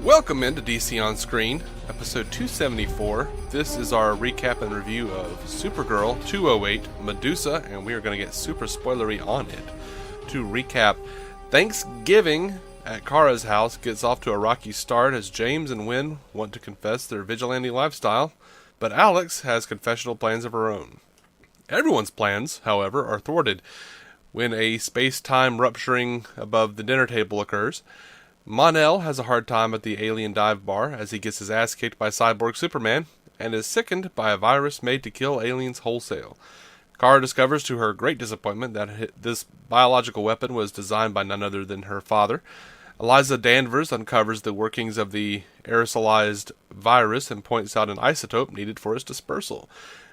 Welcome into DC On Screen, episode 274. This is our recap and review of Supergirl 208, Medusa, and we are going to get super spoilery on it. To recap, Thanksgiving at Kara's house gets off to a rocky start as James and Wynn want to confess their vigilante lifestyle, but Alex has confessional plans of her own. Everyone's plans, however, are thwarted when a space-time rupturing above the dinner table occurs. Mon-El has a hard time at the alien dive bar as he gets his ass kicked by Cyborg Superman and is sickened by a virus made to kill aliens wholesale. Kara discovers to her great disappointment that this biological weapon was designed by none other than her father. Eliza Danvers uncovers the workings of the aerosolized virus and points out an isotope needed for its dispersal.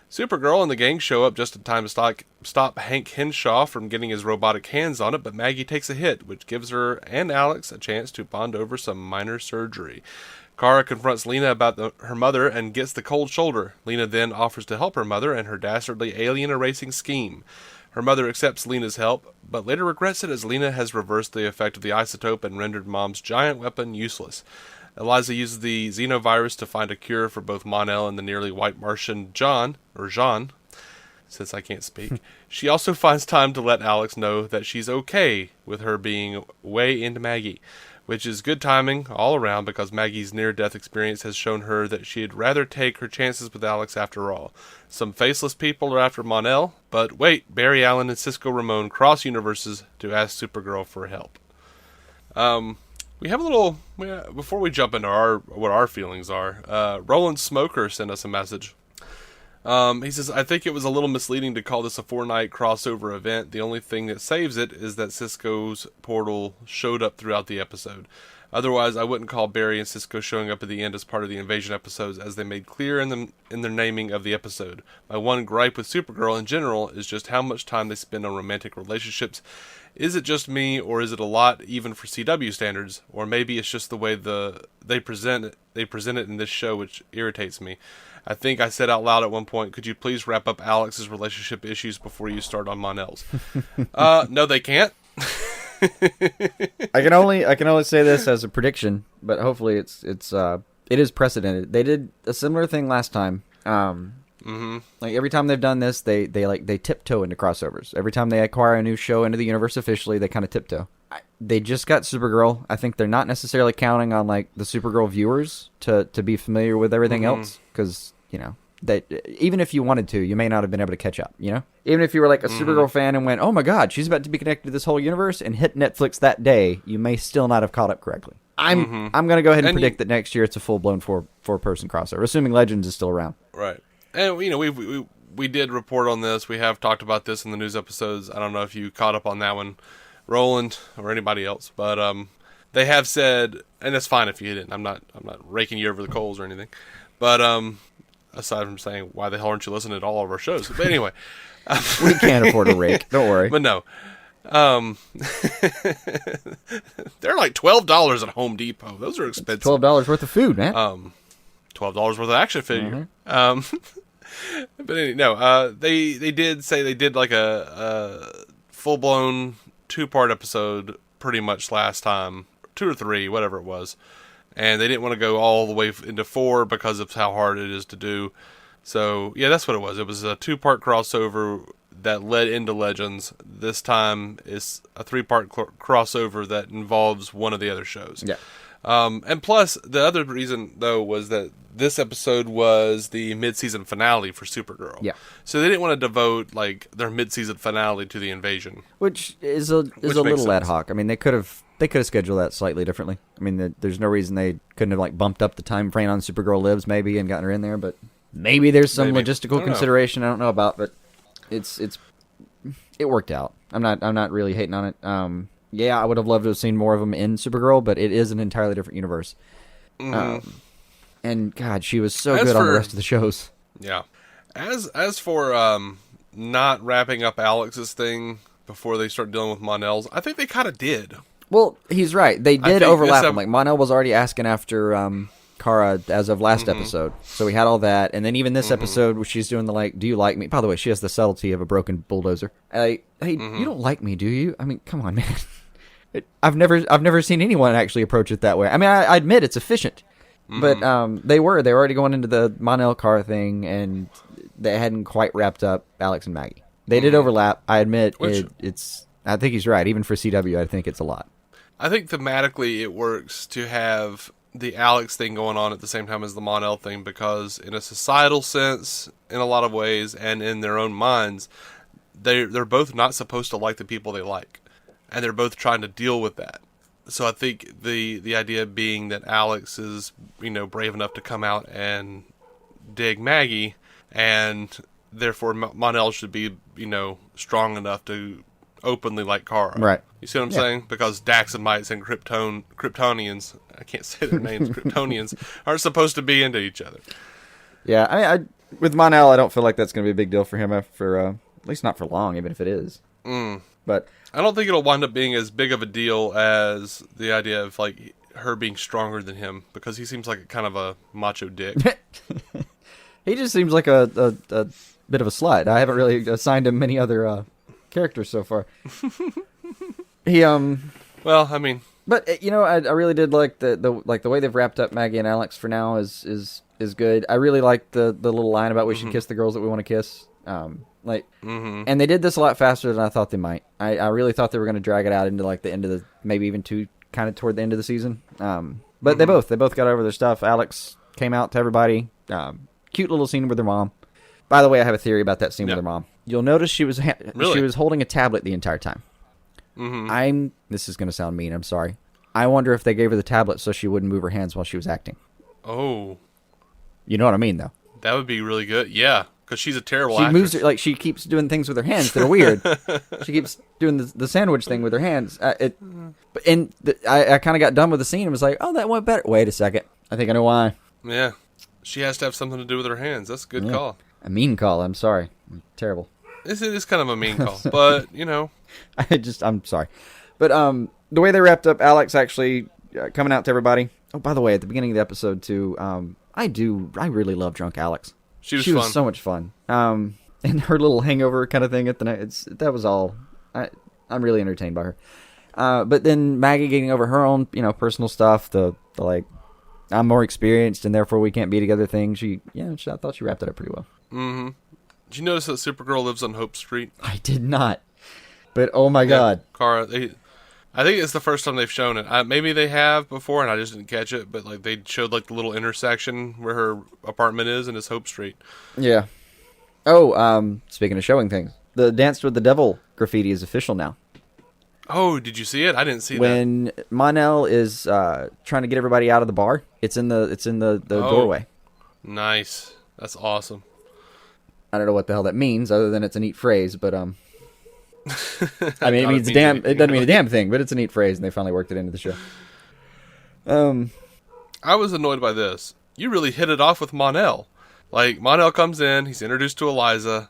Supergirl and the gang show up just in time to stop Hank Henshaw from getting his robotic hands on it, but Maggie takes a hit, which gives her and Alex a chance to bond over some minor surgery. Kara confronts Lena about her mother and gets the cold shoulder. Lena then offers to help her mother and her dastardly alien erasing scheme. Her mother accepts Lena's help, but later regrets it as Lena has reversed the effect of the isotope and rendered Mom's giant weapon useless. Eliza uses the xenovirus to find a cure for both Mon-El and the nearly-White-Martianed Jean, since I can't speak. She also finds time to let Alex know that she's okay with her being way into Maggie, which is good timing all around because Maggie's near-death experience has shown her that she'd rather take her chances with Alex after all. Some faceless people are after Mon-El, but wait, Barry Allen and Cisco Ramon cross universes to ask Supergirl for help. We have a little, before we jump into what our feelings are, Roland Smoker sent us a message. He says, I think it was a little misleading to call this a 4-night crossover event. The only thing that saves it is that Cisco's portal showed up throughout the episode. Otherwise, I wouldn't call Barry and Cisco showing up at the end as part of the invasion episodes, as they made clear in their naming of the episode. My one gripe with Supergirl in general is just how much time they spend on romantic relationships. Is it just me, or is it a lot even for CW standards? Or maybe it's just the way they present it in this show, which irritates me. I think I said out loud at one point, could you please wrap up Alex's relationship issues before you start on Mon-El's? No, they can't. I can only say this as a prediction, but hopefully it is precedented. They did a similar thing last time. Like every time they've done this, they tiptoe into crossovers. Every time they acquire a new show into the universe officially, they kind of tiptoe. They just got Supergirl. I think they're not necessarily counting on like the Supergirl viewers to be familiar with everything else, because that even if you wanted to, you may not have been able to catch up. Even if you were like a Supergirl fan and went, "Oh my God, she's about to be connected to this whole universe," and hit Netflix that day, you may still not have caught up correctly. I'm going to go ahead and predict that next year it's a full blown four-person crossover, assuming Legends is still around. Right. And, we did report on this. We have talked about this in the news episodes. I don't know if you caught up on that one, Roland, or anybody else. But they have said, and it's fine if you didn't. I'm not raking you over the coals or anything. But aside from saying, why the hell aren't you listening to all of our shows? But anyway. We can't afford a rake. Don't worry. But no. They're like $12 at Home Depot. Those are expensive. It's $12 worth of food, man. $12 worth of action figure. But anyway, no, they did say they did like a full-blown 2-part episode pretty much last time, 2 or 3, whatever it was, and they didn't want to go all the way into 4 because of how hard it is to do. So yeah, that's what it was. It was a 2-part crossover that led into Legends. This time is a 3-part crossover that involves one of the other shows. Yeah. And plus, the other reason, though, was that this episode was the mid-season finale for Supergirl. Yeah. So they didn't want to devote, like, their mid-season finale to the invasion. Which is a little ad hoc. I mean, they could have scheduled that slightly differently. I mean, there's no reason they couldn't have, like, bumped up the time frame on Supergirl Lives, maybe, and gotten her in there. But maybe there's some logistical consideration I don't know about. But it worked out. I'm not really hating on it. Yeah, I would have loved to have seen more of them in Supergirl, but it is an entirely different universe. And God, she was so good on the rest of the shows. Yeah. As for not wrapping up Alex's thing before they start dealing with Mon-El's, I think they kind of did. Well, he's right. They did overlap them. Like, Mon-El was already asking after Kara as of last episode. So we had all that. And then even this episode where she's doing the, like, do you like me? By the way, she has the subtlety of a broken bulldozer. Hey, you don't like me, do you? I mean, come on, man. I've never seen anyone actually approach it that way. I mean, I admit it's efficient, but they were already going into the Mon-El car thing, and they hadn't quite wrapped up Alex and Maggie. They did overlap. I admit it's. I think he's right. Even for CW, I think it's a lot. I think thematically it works to have the Alex thing going on at the same time as the Mon-El thing, because in a societal sense, in a lot of ways, and in their own minds, they're both not supposed to like the people they like, and they're both trying to deal with that. So I think the idea being that Alex is, brave enough to come out and dig Maggie, and therefore Mon-El should be, strong enough to openly like Kara. Right. You see what I'm saying? Because Daxamites and Kryptonians, I can't say their names, Kryptonians, aren't supposed to be into each other. Yeah, I with Mon-El, I don't feel like that's going to be a big deal for him for at least not for long, even if it is. But I don't think it'll wind up being as big of a deal as the idea of like her being stronger than him, because he seems like kind of a macho dick. He just seems like a bit of a slut. I haven't really assigned him many other characters so far. He Well, I mean, but I really did like the way they've wrapped up Maggie and Alex for now is good. I really like the little line about we should kiss the girls that we want to kiss. And they did this a lot faster than I thought they might. I really thought they were going to drag it out into like the end of the, maybe even kind of toward the end of the season. But they both got over their stuff. Alex came out to everybody. Cute little scene with her mom. By the way, I have a theory about that scene with her mom. You'll notice she was holding a tablet the entire time. This is going to sound mean, I'm sorry. I wonder if they gave her the tablet so she wouldn't move her hands while she was acting. Oh. You know what I mean, though. That would be really good. Yeah, because she's a terrible actress. She actress. moves, like, she keeps doing things with her hands that are weird. She keeps doing the sandwich thing with her hands. I kind of got done with the scene and was like, oh, that went better. Wait a second. I think I know why. Yeah. She has to have something to do with her hands. That's a good call. A mean call. I'm sorry. Terrible. It is kind of a mean call, but, I'm sorry. But the way they wrapped up Alex actually coming out to everybody. Oh, by the way, at the beginning of the episode, too, I really love drunk Alex. She was so much fun. And her little hangover kind of thing at the night, that was all. I'm really entertained by her. But then Maggie getting over her own, personal stuff, the like, I'm more experienced and therefore we can't be together thing. I thought she wrapped it up pretty well. Mm-hmm. Did you notice that Supergirl lives on Hope Street? I did not. But oh my God. Kara, I think it's the first time they've shown it. Maybe they have before and I just didn't catch it, but like they showed like the little intersection where her apartment is and it's Hope Street. Yeah. Oh, speaking of showing things, the Dance with the Devil graffiti is official now. Oh, did you see it? I didn't see when that. When Mon-El is trying to get everybody out of the bar, it's in the doorway. Nice. That's awesome. I don't know what the hell that means, other than it's a neat phrase. But I mean, it means damn. It doesn't mean a damn thing, but it's a neat phrase, and they finally worked it into the show. I was annoyed by this. You really hit it off with Mon-El. Like Mon-El comes in, he's introduced to Eliza.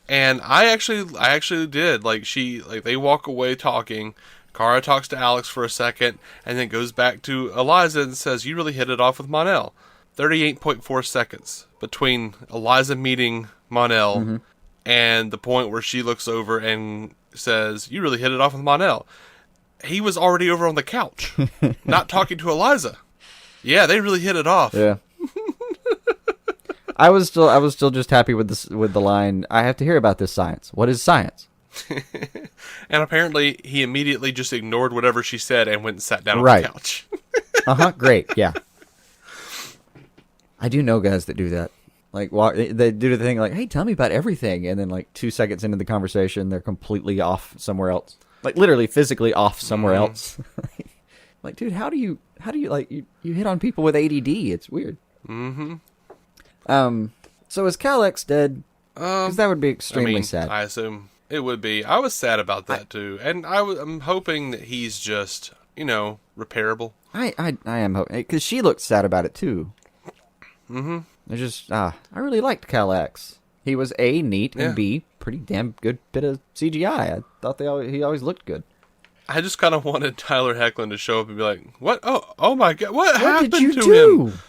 And I actually did. They walk away talking. Kara talks to Alex for a second, and then goes back to Eliza and says, "You really hit it off with Mon-El." 38.4 seconds between Eliza meeting Mon-El and the point where she looks over and says, "You really hit it off with Mon-El." He was already over on the couch, not talking to Eliza. Yeah, they really hit it off. Yeah. I was still just happy with the line, "I have to hear about this science. What is science?" And apparently he immediately just ignored whatever she said and went and sat down on the couch. Great, yeah. I do know guys that do that. Like, they do the thing like, "Hey, tell me about everything," and then like 2 seconds into the conversation, they're completely off somewhere else. Like literally, physically off somewhere else. Like, dude, how do you like you hit on people with ADD? It's weird. Mm-hmm. So is Cal-X dead? Because that would be extremely sad. I assume it would be. I was sad about that too, and I'm hoping that he's just repairable. I am hoping, because she looked sad about it too. Mm-hmm. It's just I really liked Cal-X. He was A, neat, and B, pretty damn good bit of CGI. I thought he always looked good. I just kind of wanted Tyler Hoechlin to show up and be like, "What? Oh my God! What happened did you to do? him?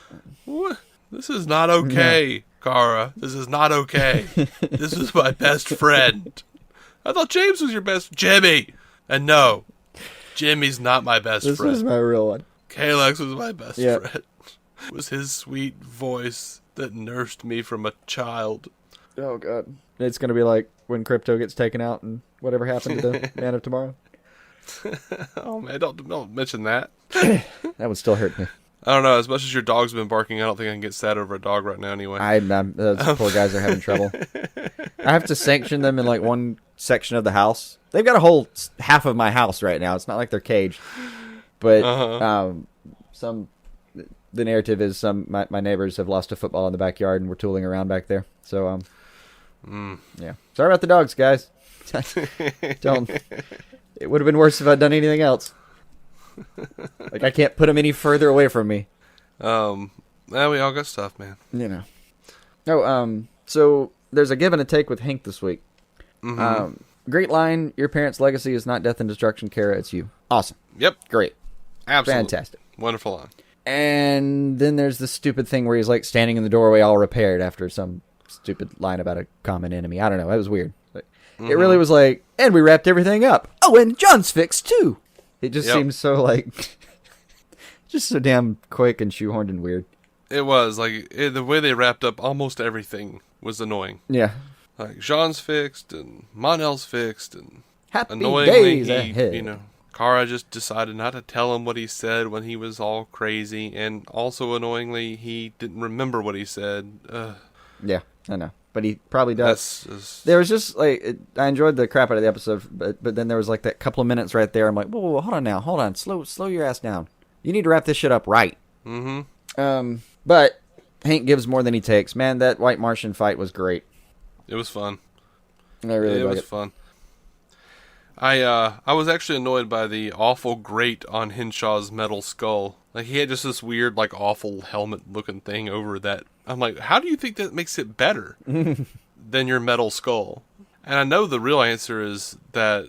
What? This is not okay, Kara. This is not okay. This is my best friend. I thought James was your best, Jimmy." And no, Jimmy's not my best This friend. was my real one. Kalex was my best Yep. friend. It was his sweet voice that nursed me from a child. Oh, God. It's going to be like when Crypto gets taken out and whatever happened to the Man of Tomorrow. Oh, man, don't mention that. That would still hurt me. I don't know. As much as your dog's been barking, I don't think I can get sad over a dog right now anyway. Those poor guys are having trouble. I have to sanction them in like one section of the house. They've got a whole half of my house right now. It's not like they're caged. But the narrative is my neighbors have lost a football in the backyard and we're tooling around back there. So, yeah. Sorry about the dogs, guys. Don't. It would have been worse if I'd done anything else. Like, I can't put them any further away from me. Well, we all got stuff, man. You know. Oh, so there's a give and a take with Hank this week. Mm-hmm. Great line. Your parents' legacy is not death and destruction, Kara. It's you. Awesome. Yep. Great. Absolutely. Fantastic. Wonderful line. And then there's the stupid thing where he's like standing in the doorway all repaired after some stupid line about a common enemy. I don't know. It was weird. It really was like, and we wrapped everything up. Oh, and John's fixed too. It just seems so like, just so damn quick and shoehorned and weird. It was like the way they wrapped up almost everything was annoying. Yeah. Like Jean's fixed and Mon-El's fixed and Happy annoyingly days ahead. Kara just decided not to tell him what he said when he was all crazy, and also annoyingly he didn't remember what he said. Yeah, I know. But he probably does. There was just, like, I enjoyed the crap out of the episode, but then there was, like, that couple of minutes right there. I'm like, whoa, hold on now. Hold on. Slow your ass down. You need to wrap this shit up right. Mm-hmm. But Hank gives more than he takes. Man, that White Martian fight was great. It was fun. I really It liked was fun. I was actually annoyed by the awful grate on Henshaw's metal skull. Like, he had just this weird, like, awful helmet-looking thing over that. I'm like, how do you think that makes it better than your metal skull? And I know the real answer is that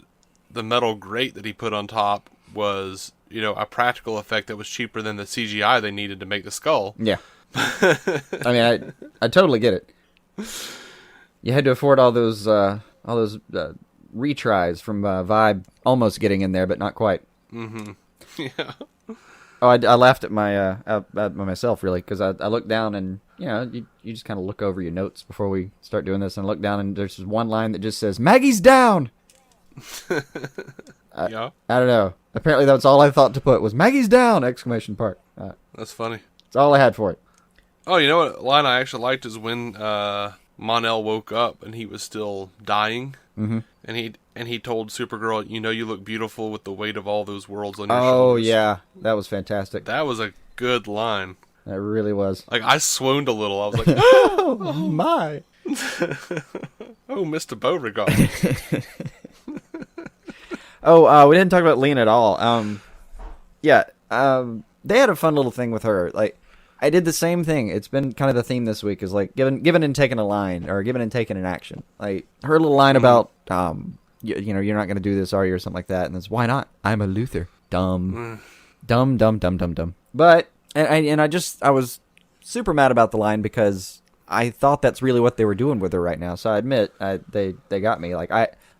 the metal grate that he put on top was, a practical effect that was cheaper than the CGI they needed to make the skull. Yeah. I mean, I totally get it. You had to afford all those retries from Vibe almost getting in there, but not quite. Mm-hmm. Yeah. Oh, I laughed at myself, really, because I looked down and, you just kind of look over your notes before we start doing this, and I look down and there's one line that just says, Maggie's down! Yeah. I don't know. Apparently that's all I thought to put was, Maggie's down! Exclamation part. That's funny. That's all I had for it. Oh, you know what line I actually liked is when Mon-El woke up and he was still dying. Mm-hmm. And he told Supergirl, you look beautiful with the weight of all those worlds on your Oh, shoulders. yeah. That was fantastic. That was a good line. That really was. Like, I swooned a little. I was like, oh my. Oh, Mr. Beauregard. Oh, we didn't talk about Lena at all. They had a fun little thing with her. Like, I did the same thing. It's been kind of the theme this week is like given and taking a line or given and taking an action. Like her little line about you're not going to do this, are you, or something like that. And it's why not? I'm a Luther. Dumb. But I was super mad about the line because I thought that's really what they were doing with her right now. So I admit they got me. Like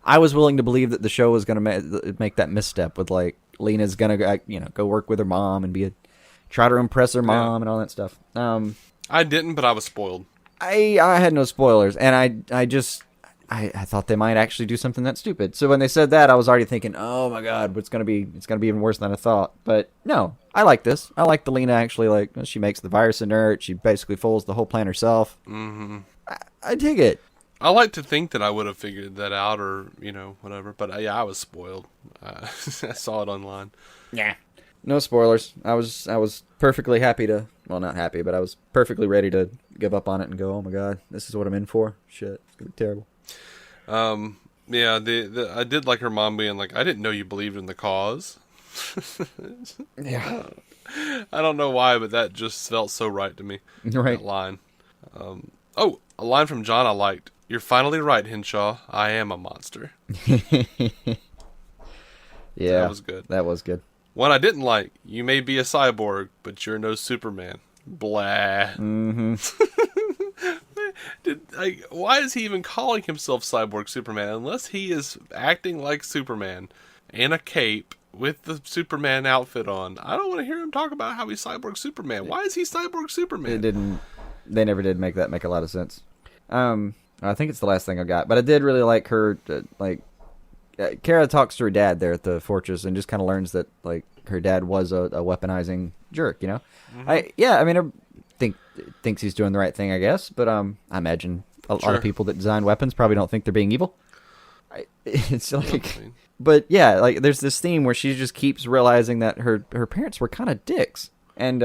I was willing to believe that the show was going to make that misstep with like Lena's going to go work with her mom and try to impress her mom and all that stuff. I didn't, but I was spoiled. I had no spoilers, and I thought they might actually do something that stupid. So when they said that, I was already thinking, oh my god, it's gonna be even worse than I thought. But no, I like this. I like the Lena actually. Like she makes the virus inert. She basically folds the whole plan herself. Mm-hmm. I dig it. I like to think that I would have figured that out, or whatever. But I was spoiled. I saw it online. Yeah. No spoilers. I was perfectly happy to. Well, not happy, but I was perfectly ready to give up on it and go, oh my god, this is what I'm in for. Shit, it's gonna be terrible. Yeah, I did like her mom being like, I didn't know you believed in the cause. Yeah. I don't know why, but that just felt so right to me. Right. That line. A line from John I liked. You're finally right, Henshaw. I am a monster. Yeah. That was good. That was good. One I didn't like. You may be a cyborg, but you're no Superman. Blah. Mm-hmm. Why is he even calling himself Cyborg Superman unless he is acting like Superman in a cape with the Superman outfit on. I don't want to hear him talk about how he's Cyborg Superman. Why is he Cyborg Superman? They never did make that make a lot of sense. I think it's the last thing I got, but I did really like her. Kara talks to her dad there at the fortress and just kind of learns that like her dad was a weaponizing jerk. You know, I thinks he's doing the right thing, I guess. But I imagine a lot of people that design weapons probably don't think they're being evil. It's like, but yeah, like there's this theme where she just keeps realizing that her parents were kind of dicks, and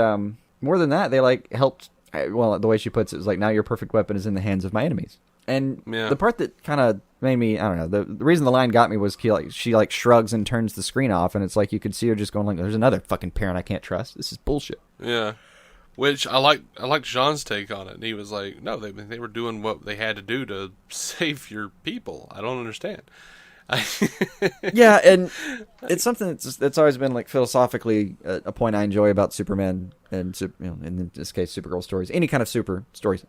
more than that, they like helped. Well, the way she puts it is like, now your perfect weapon is in the hands of my enemies. And the part that kind of made me, I don't know, the reason the line got me was she like shrugs and turns the screen off, and it's like you could see her just going like, there's another fucking parent I can't trust. This is bullshit. Yeah. Which I liked Jean's take on it. And he was like, no, they were doing what they had to do to save your people. I don't understand. Yeah, and it's something that's always been like philosophically a point I enjoy about Superman and in this case Supergirl stories, any kind of super stories.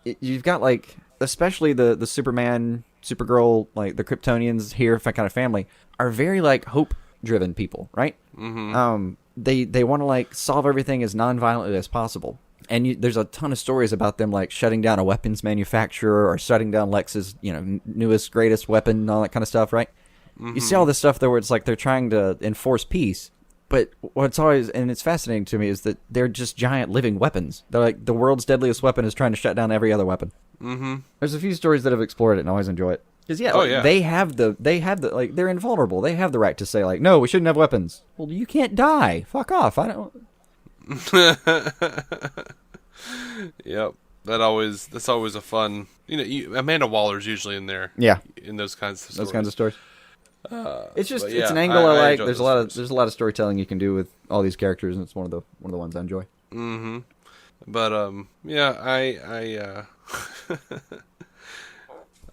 You've got like, especially the Superman, Supergirl, like the Kryptonians here, kind of family are very like hope driven people, right? Mm-hmm. They want to like solve everything as non-violently as possible. And there's a ton of stories about them like shutting down a weapons manufacturer or shutting down Lex's, newest, greatest weapon and all that kind of stuff, right? Mm-hmm. You see all this stuff there where it's like they're trying to enforce peace. But what's always, and it's fascinating to me, is that they're just giant living weapons. They're like, the world's deadliest weapon is trying to shut down every other weapon. Mm-hmm. There's a few stories that have explored it and I always enjoy it. Because they have the like, they're invulnerable. They have the right to say like, no, we shouldn't have weapons. Well, you can't die. Fuck off. I don't. Yep, that's always a fun. Amanda Waller's usually in there. Yeah, in those kinds of stories. It's just it's an angle I like. There's a lot of storytelling you can do with all these characters, and it's one of the ones I enjoy. Mm-hmm. But I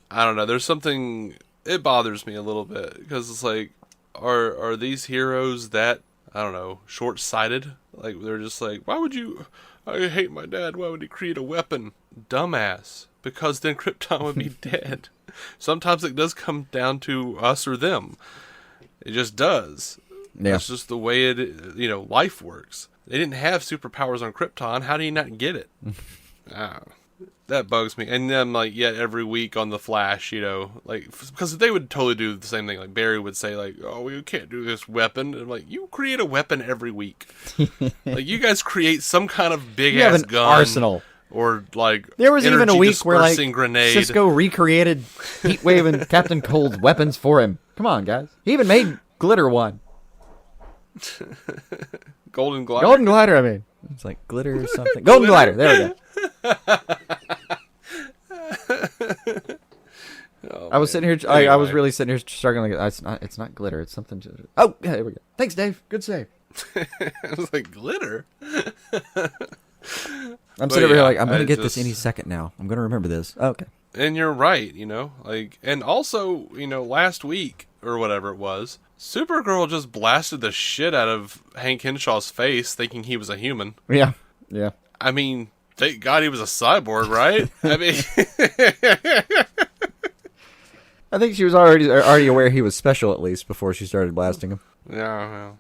I don't know. There's something, it bothers me a little bit because it's like, are these heroes that, I don't know, short-sighted? Like they're just like, why would you? I hate my dad. Why would he create a weapon? Dumbass. Because then Krypton would be dead. Sometimes it does come down to us or them. It just does. Yeah. That's just the way life works. They didn't have superpowers on Krypton. How do you not get it? That bugs me. And then, yet every week on The Flash, because they would totally do the same thing. Like, Barry would say, oh, we can't do this weapon. And I'm like, you create a weapon every week. You guys create some kind of big-ass gun. Arsenal. Or, there was even a week where, grenade. Cisco recreated Heatwave and Captain Cold's weapons for him. Come on, guys. He even made Glitter one. Golden Glider? Golden Glider, I mean. It's like glitter or something. Golden Glider, there we go. I was sitting here. Anyway. I was really sitting here struggling. It's not glitter. It's something. Oh, yeah, there we go. Thanks, Dave. Good save. I was like, glitter. I'm sitting over here like, I'm going to get this any second now. I'm going to remember this. Oh, okay. And you're right. And also, last week or whatever it was, Supergirl just blasted the shit out of Hank Henshaw's face, thinking he was a human. Yeah. Yeah. I mean, thank God he was a cyborg, right? I mean, I think she was already aware he was special, at least, before she started blasting him. Yeah, well.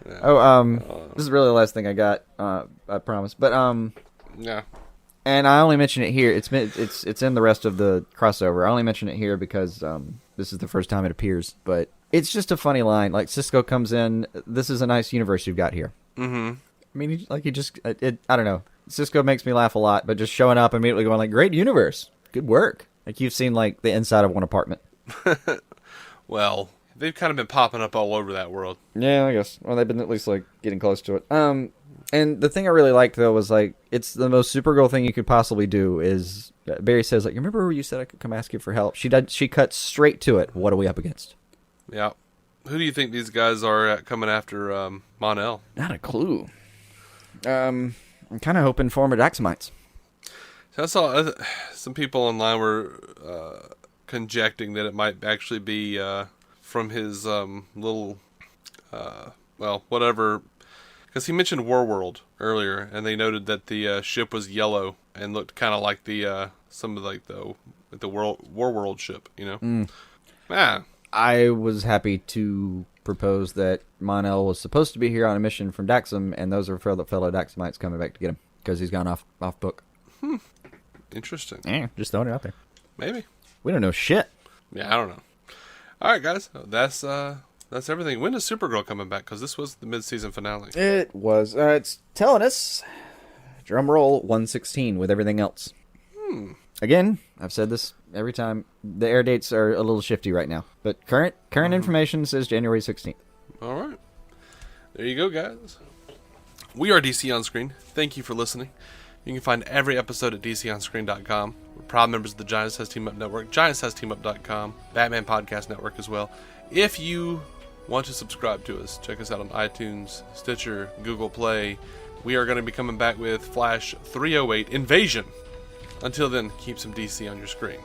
Yeah. Oh, this is really the last thing I got, I promise. But, yeah. And I only mention it here. It's in the rest of the crossover. I only mention it here because, this is the first time it appears. But it's just a funny line. Like, Cisco comes in, this is a nice universe you've got here. Mm-hmm. I mean, I don't know. Cisco makes me laugh a lot, but just showing up immediately going like, great universe. Good work. Like you've seen like the inside of one apartment. Well, they've kind of been popping up all over that world. Yeah, I guess. Well, they've been at least like getting close to it. And the thing I really liked though was like, it's the most Supergirl thing you could possibly do is Barry says like, you remember where you said I could come ask you for help? She cuts straight to it. What are we up against? Yeah. Who do you think these guys are coming after Mon-El? Not a clue. I'm kind of hoping former Daxamites. So I saw some people online were conjecting that it might actually be from his little, whatever, because he mentioned Warworld earlier, and they noted that the ship was yellow and looked kind of like the some of like the Warworld ship, I was happy to proposed that Mon-El was supposed to be here on a mission from Daxam, and those are fellow Daxamites coming back to get him because he's gone off book. Interesting. Just throwing it out there. Maybe. We don't know shit. Yeah, I don't know. All right, guys. That's everything. When is Supergirl coming back? Because this was the mid-season finale. It was. It's telling us. Drum roll 116 with everything else. Again, I've said this every time. The air dates are a little shifty right now, but current information says January 16th. All right. There you go, guys. We are DC On Screen. Thank you for listening. You can find every episode at DCOnScreen.com. We're proud members of the Giants Has Team Up Network, GiantsHasTeamUp.com, Batman Podcast Network as well. If you want to subscribe to us, check us out on iTunes, Stitcher, Google Play. We are going to be coming back with Flash 308 Invasion. Until then, keep some DC on your screen.